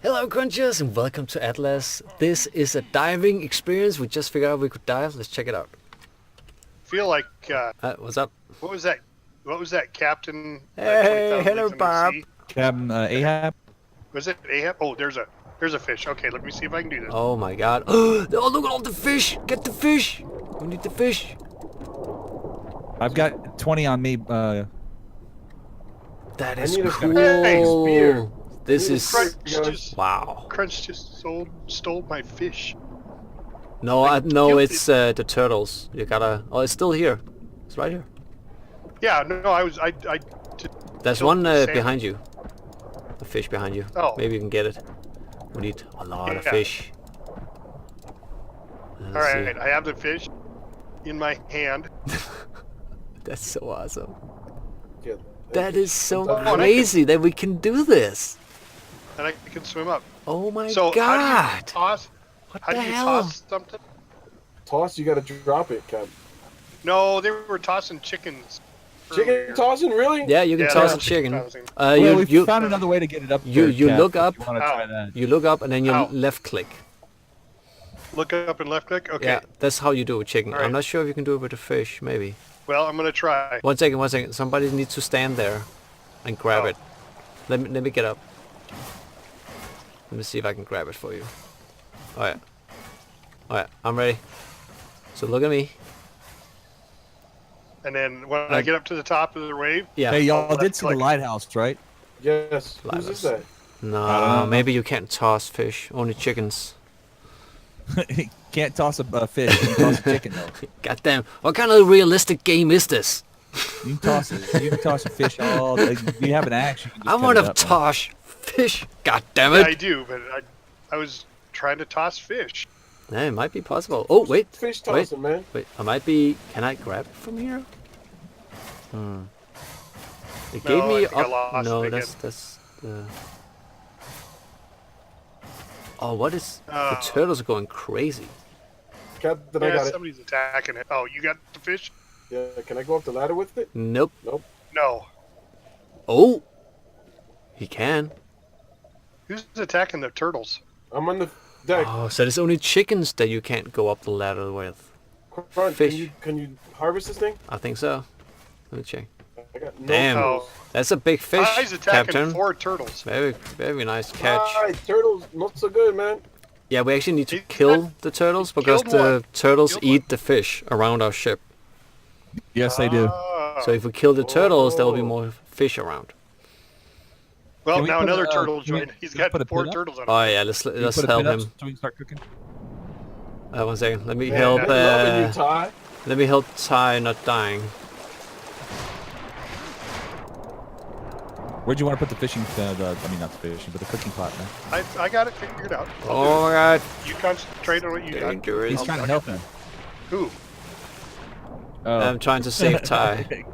Hello Crunchers and welcome to Atlas. This is a diving experience. We just figured out we could dive. Let's check it out. Feel like What's up? what was that? What was that, Captain? Hey, hello Bob. Captain Ahab. Was it Ahab? Oh, there's a fish. Okay, let me see if I can do this. Oh my god. Oh, look at all the fish. Get the fish. We need the fish. I've got 20 on me. That is Hey, cool. spear. This is Crunch wow. Crunch just stole my fish. No, I no, killed it's the turtles. You gotta. Oh, it's still here. It's right here. Yeah, no, I There's killed one the salmon. behind you. A fish behind you. Oh. Maybe you can get it. We need a lot of Yeah. fish. All right, I have the fish in my hand. That's so awesome. Yeah, That is so Oh, and I crazy that we can do this. And I can swim up. Oh my So god. how do you toss? What How the do you hell? toss something? toss, you gotta drop it, Cap. No, they were tossing chickens. Chicken earlier. tossing, really? Yeah, you can Yeah, toss they a were chicken. tossing. Well, we You found another way to get it up. you- there, you Cap, look if up. You want to Ow. try that? you look up and then you Ow. left click. Look up and left click. Okay. Yeah, that's how you do with chicken. All right. I'm not sure if you can do it with a fish. Maybe. Well, I'm gonna try. One second. Somebody needs to stand there and grab Oh. it. Let me get up. Let me see if I can grab it for you. Oh yeah. Oh yeah, I'm ready. So look at me. And then when I get up to the top of the wave, Yeah. Hey, y'all left did see the click. lighthouse, right? Yes. Live Who's us. that? I No, don't know. maybe you can't toss fish. Only chickens. Can't toss a fish. You can toss a chicken though. God damn. What kind of realistic game is this? You can toss it. You can toss a fish all. If you have an axe, you can just I cut want it to up, man. toss fish. God damn yeah, I it. do, but I was trying to toss fish. Yeah, it might be possible. Oh, wait. Fish Wait. tossing, man. Wait, I might be... Can I grab it from here? It gave No, me I think I up... lost No, it that's the... Oh, what is... The Oh. turtles are going crazy. Captain, I Yeah, got it. somebody's attacking it. Oh, you got the fish? Yeah, can I go up the ladder with it? Nope. Nope. No. Oh! He can. Who's attacking the turtles? I'm on the deck. Oh, so there's only chickens that you can't go up the ladder with. Crunch, fish. Can you harvest this thing? I think so. Let me check. I got no Damn. turtles. That's a big fish, He's attacking Captain. 4 turtles. Very, very nice catch. Right, turtles, not so good, man. Yeah, we actually need to He- kill the turtles because killed the one. turtles Killed eat one. the fish around our ship. Yes, they do. Oh. So if we kill the turtles, there will be Oh. more fish around. Well, Can we now put another a- turtle can we- joined. He's can we got put a 4 pin up? turtles on him. Oh yeah, let's Can you let's put a help pin up him. so we can start cooking. 1 second. Let me Man, help. I'm Loving you, Ty. Let me help Ty not dying. Where'd you want to put the fishing? I mean, not the fishing, but the cooking pot, man. I got it figured out. Oh my God! You concentrate on what you got. Dangerous. He's trying to help him. Who? Oh. I'm trying to save Ty.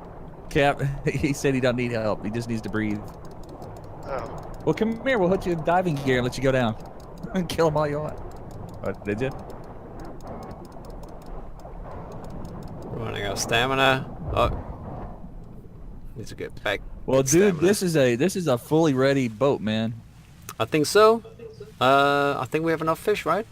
Cap, he said he don't need help. He just needs to breathe. Oh. Well, come here. We'll put you in diving gear and let you go down. And kill him all you want. What, did you? Running out of stamina. Oh, need to get back. Well, get dude, stamina. this is a fully ready boat, man. I think so. I think we have enough fish, right?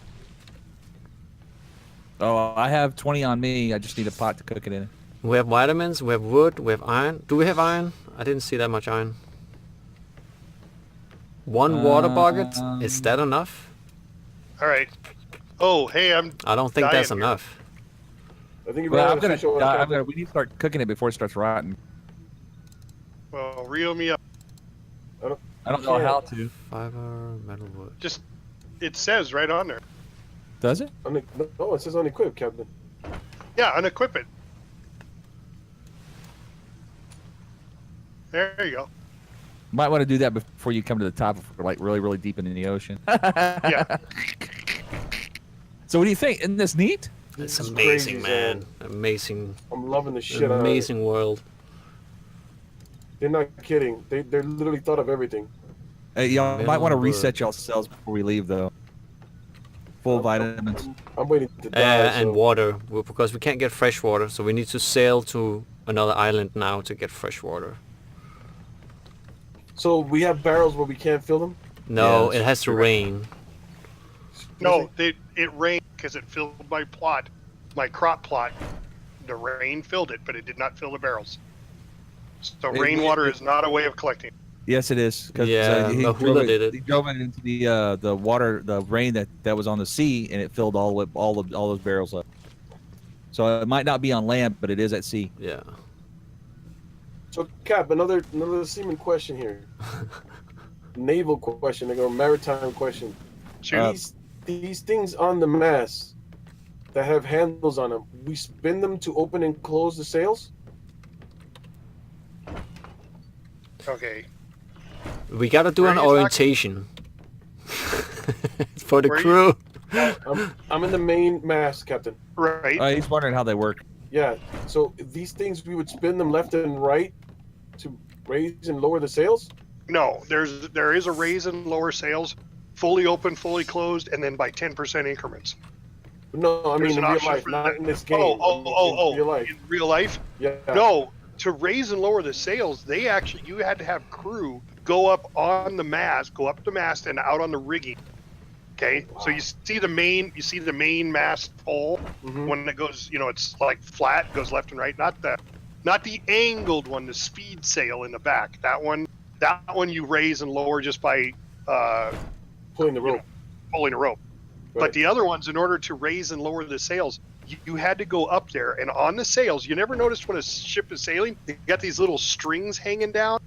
Oh, I have 20 on me. I just need a pot to cook it in. We have vitamins. We have wood. We have iron. Do we have iron? I didn't see that much iron. One water bucket. Is that enough? All right. Oh, hey, I'm. I don't think that's dying here. enough. I think you Well, ran I'm out of gonna, fish over I'm there. gonna. We need to start cooking it before it starts rotting. Well, reel me up. I don't know Yeah. how to. Fiber, metal, wood. Just, it says right on there. Does it? No, it says unequipped, Captain. Yeah, unequip it. There you go. Might want to do that before you come to the top if we're like really, really deep into the ocean. Yeah. So what do you think? Isn't this neat? It's This is amazing, crazy, man. Zan. Amazing, I'm loving the shit out of it. amazing world. They're not kidding. They're literally thought of everything. Hey, y'all might want to Middle reset y'all cells before we leave, though. Full vitamins. I'm waiting to die. And so. water, because we can't get fresh water, so we need to sail to another island now to get fresh water. So we have barrels where we can't fill them? No, Yeah, it has to correct. rain. No, it rained because it filled my plot, my crop plot. The rain filled it, but it did not fill the barrels. So rainwater is not a way of collecting. Yes, it is because Yeah, he drove Mahula it. did it. He drove it into the water, the rain that was on the sea, and it filled all those barrels up. So it might not be on land, but it is at sea. Yeah. So, Cap, another seaman question here. Naval question, or maritime question. Shoot. These things on the mast that have handles on them, we spin them to open and close the sails? Okay. We gotta do Where an are you talking- orientation. For the Where are you- crew. I'm in the main mast, Captain. Right. He's wondering how they work. Yeah. So these things, we would spin them left and right to raise and lower the sails? No, there is a raise and lower sails, fully open, fully closed, and then by 10% increments. No, I There's mean in an real option life, for not that. in this game. Oh, in real life. In real life? Yeah. No, to raise and lower the sails, you had to have crew go up on the mast, go up the mast and out on the rigging. Okay, so you see the main mast pole when it goes, it's like flat, goes left and right, not the angled one, the speed sail in the back. That one you raise and lower just by Pulling the rope. pulling a rope. Right. But the other ones, in order to raise and lower the sails, you had to go up there, and on the sails, you never noticed when a ship is sailing, they got these little strings hanging down.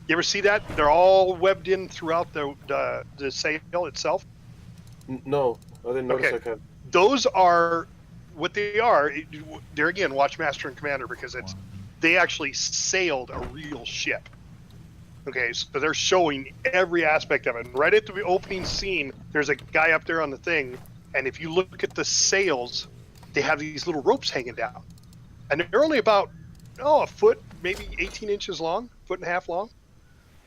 You ever see that? They're all webbed in throughout the sail itself. No, I didn't notice Okay. that kind. Those are what they are. There again, watch Master and Commander, because they actually sailed a real ship. Okay, so they're showing every aspect of it. And right at the opening scene, there's a guy up there on the thing, and if you look at the sails, they have these little ropes hanging down, and they're only about a foot, maybe 18 inches long, foot and a half long.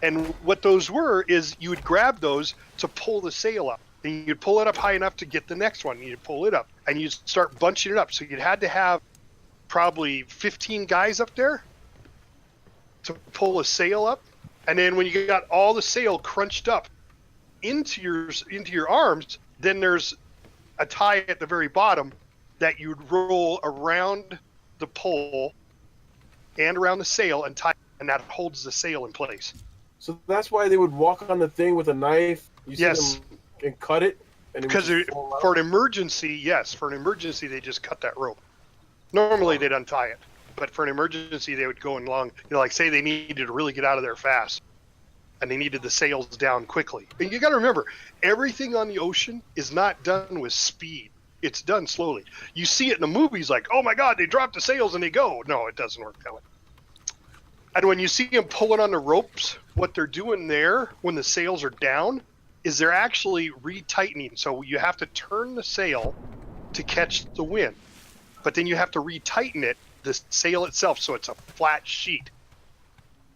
And what those were is you would grab those to pull the sail up. Then you'd pull it up high enough to get the next one. You'd pull it up, and you'd start bunching it up. So you'd had to have probably 15 guys up there to pull a sail up. And then when you got all the sail crunched up into your arms, then there's a tie at the very bottom that you'd roll around the pole and around the sail and tie, and that holds the sail in place. So that's why they would walk on the thing with a knife. You see Yes. them and cut it. And Because for an emergency, they just cut that rope. Normally they'd untie it, but for an emergency they would go along. Like say they needed to really get out of there fast, and they needed the sails down quickly. And you got to remember, everything on the ocean is not done with speed. It's done slowly. You see it in the movies, like, oh my God, they drop the sails and they go. No, it doesn't work that way. And when you see them pulling on the ropes, what they're doing there when the sails are down is they're actually retightening. So you have to turn the sail to catch the wind, but then you have to retighten it, the sail itself, so it's a flat sheet,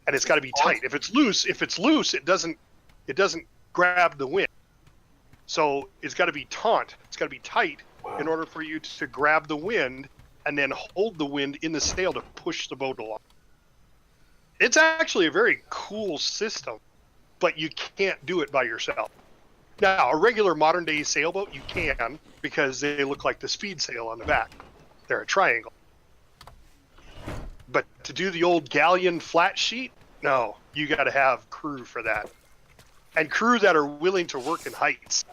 and it's got to be tight. If it's loose, it doesn't grab the wind. So it's got to be taut. It's got to be tight in order for you to grab the wind and then hold the wind in the sail to push the boat along. It's actually a very cool system, but you can't do it by yourself. Now, a regular modern day sailboat, you can, because they look like the speed sail on the back. They're a triangle. But to do the old galleon flat sheet, no, you got to have crew for that. And crew that are willing to work in heights.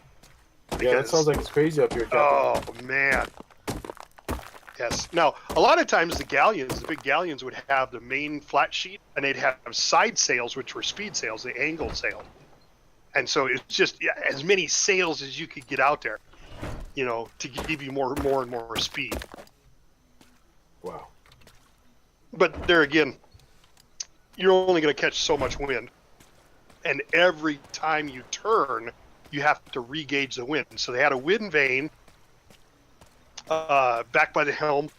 Yeah, that sounds like it's crazy up here, Captain. Oh, man. Yes. Now, a lot of times the big galleons would have the main flat sheet, and they'd have side sails, which were speed sails, the angled sail. And so it's just as many sails as you could get out there, to give you more and more speed. Wow. But there again, you're only going to catch so much wind. And every time you turn, you have to re-gauge the wind. So they had a wind vane back by the helm,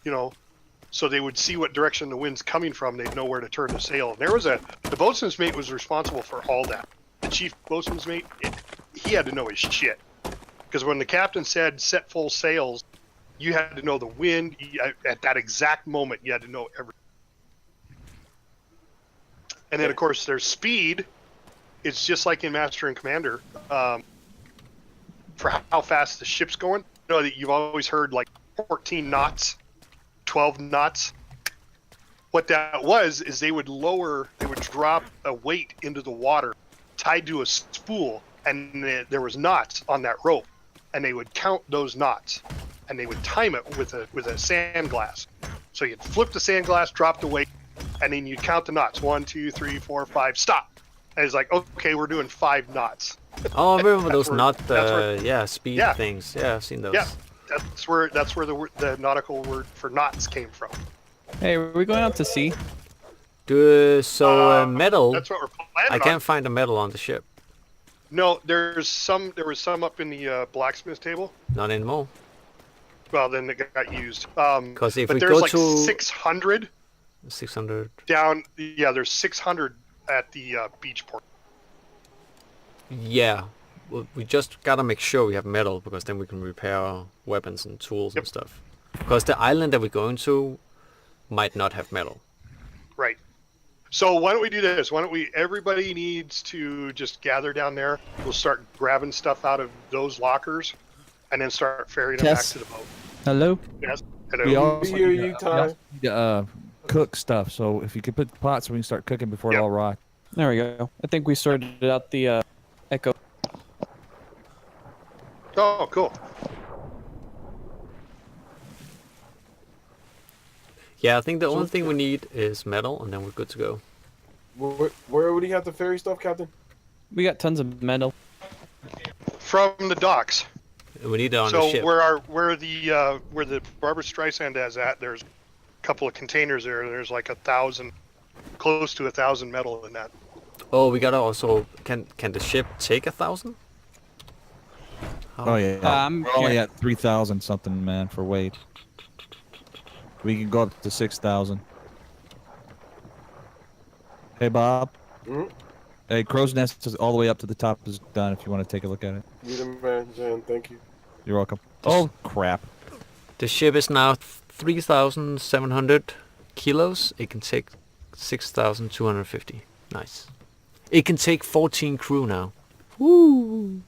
so they would see what direction the wind's coming from. They'd know where to turn the sail. And the boatswain's mate was responsible for all that. The chief boatswain's mate, he had to know his shit. Because when the captain said set full sails, you had to know the wind. At that exact moment, you had to know everything. And then, of course, there's speed, it's just like in Master and Commander. For how fast the ship's going, you know that you've always heard like 14 knots, 12 knots. What that was is they would drop a weight into the water tied to a spool, and there was knots on that rope, and they would count those knots, and they would time it with a sand glass. So you'd flip the sand glass, drop the weight, and then you'd count the knots. 1, 2, 3, 4, 5, stop. And it's like, okay, we're doing 5 knots. Oh, I remember those where- speed Yeah. things. Yeah, I've seen those. Yeah, that's where the nautical word for knots came from. Hey, are we going out to sea? Metal. That's what we're planning I on. can't find a metal on the ship. No, there was some up in the blacksmith table. Not anymore. Well, then it got used. 'Cause if but we there's go like to- 600 600. down. Yeah, there's 600 at the beach port. Yeah. Well, we just gotta make sure we have metal, because then we can repair our weapons and tools and Yep. stuff. Because the island that we're going to might not have metal. Right. So why don't we do this? Everybody needs to just gather down there. We'll start grabbing stuff out of those lockers, and then start ferrying them back Yes. to the boat. Hello? Yes. Hello. We also hear need you, to- Ty. we also need to, cook stuff. So if you could put pots, so we can start cooking before Yep. it all rots. There we go. I think we sorted out the echo. Oh, cool. Yeah, I think the only thing we need is metal, and then we're good to go. Where would he have to ferry stuff, Captain? We got tons of metal. From the docks. We need it on the So ship. where the Barbara Streisand is at, there's a couple of containers there. There's like 1,000, close to 1,000 metal in that. Oh, we gotta also... Can the ship take 1,000? Oh yeah, I'm we're only here. at 3,000 something, man, for weight. We can go up to 6,000. Hey Bob. Mhm. Hey, Crow's Nest is all the way up to the top is done. If you want to take a look at it, You're the man, Jan. Thank you. you're welcome. Oh crap! The ship is now 3,700 kilos. It can take 6,250. Nice. It can take 14 crew now. Woo!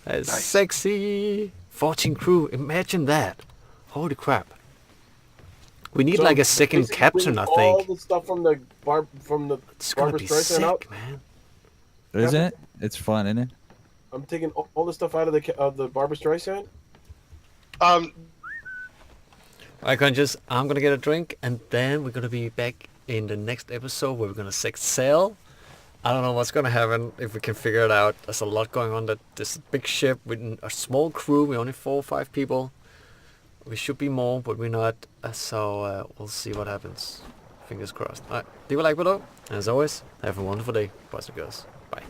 That's Nice. sexy. 14 crew. Imagine that. Holy crap. We need So like a second basically captain, I bring all think. the stuff from the It's gonna Barbra be Streisand sick, out? man. Isn't it? It's fun, isn't it? I'm taking all the stuff out of the Barbra Streisand. I'm gonna get a drink, and then we're gonna be back in the next episode where we're gonna set sail. I don't know what's gonna happen, if we can figure it out. There's a lot going on. This big ship with a small crew. We're only 4 or 5 people. We should be more, but we're not. So we'll see what happens. Fingers crossed. Alright, leave a like below. And as always, have a wonderful day, boys and girls. Bye.